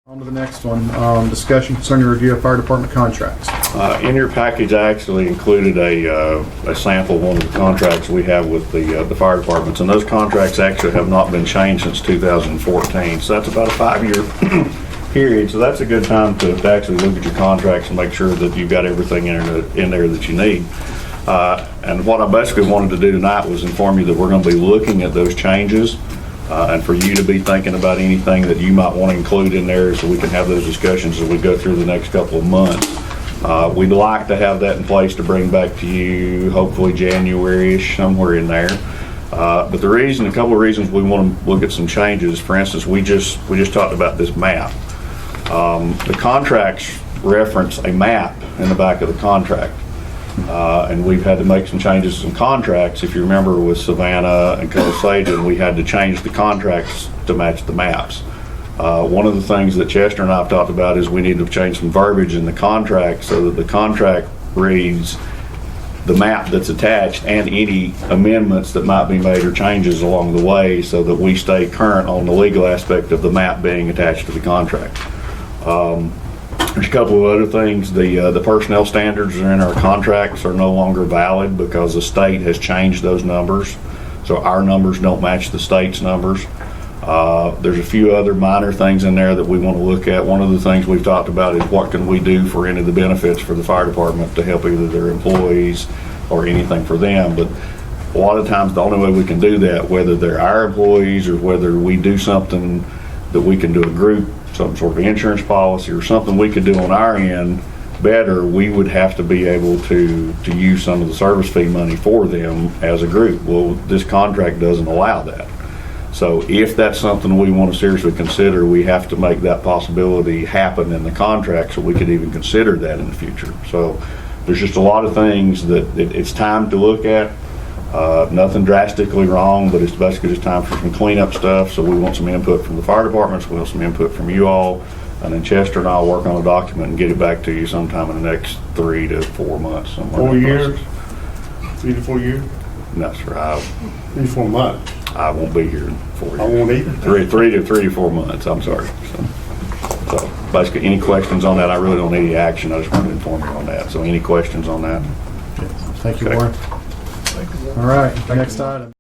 On to the next one, discussion concerning review of fire department contracts. In your package, I actually included a sample of one of the contracts we have with the fire departments, and those contracts actually have not been changed since 2014. So that's about a 5-year period. So that's a good time to actually look at your contracts and make sure that you've got everything in there that you need. And what I basically wanted to do tonight was inform you that we're going to be looking at those changes. And for you to be thinking about anything that you might want to include in there so we can have those discussions as we go through the next couple of months. We'd like to have that in place to bring back to you, hopefully January-ish, somewhere in there. But a couple of reasons we want to look at some changes. For instance, we just talked about this map. The contracts reference a map in the back of the contract. And we've had to make some changes in contracts. If you remember with Savannah and Coggins, we had to change the contracts to match the maps. One of the things that Chester and I have talked about is we need to change some verbiage in the contract so that the contract reads the map that's attached and any amendments that might be made or changes along the way so that we stay current on the legal aspect of the map being attached to the contract. There's a couple of other things. The personnel standards that are in our contracts are no longer valid because the state has changed those numbers. So our numbers don't match the state's numbers. There's a few other minor things in there that we want to look at. One of the things we've talked about is what can we do for any of the benefits for the fire department to help either their employees or anything for them. But a lot of times the only way we can do that, whether they're our employees or whether we do something that we can do a group, some sort of insurance policy or something we could do on our end better, we would have to be able to use some of the service fee money for them as a group. Well, this contract doesn't allow that. So if that's something we want to seriously consider, we have to make that possibility happen in the contract so we could even consider that in the future. So there's just a lot of things that it's time to look at. Nothing drastically wrong, but it's basically just time for some cleanup stuff. So we want some input from the fire departments, we want some input from you all, and then Chester and I'll work on a document and get it back to you sometime in the next 3 to 4 months. 4 years? 3 to 4 years? No, sir. 3 to 4 months. I won't be here in 4 years. I won't either. 3 to 4 months. I'm sorry. So basically, any questions on that? I really don't need any action. I just wanted to inform you on that. So any questions on that? Thank you, Okay. Warren. All right, next item.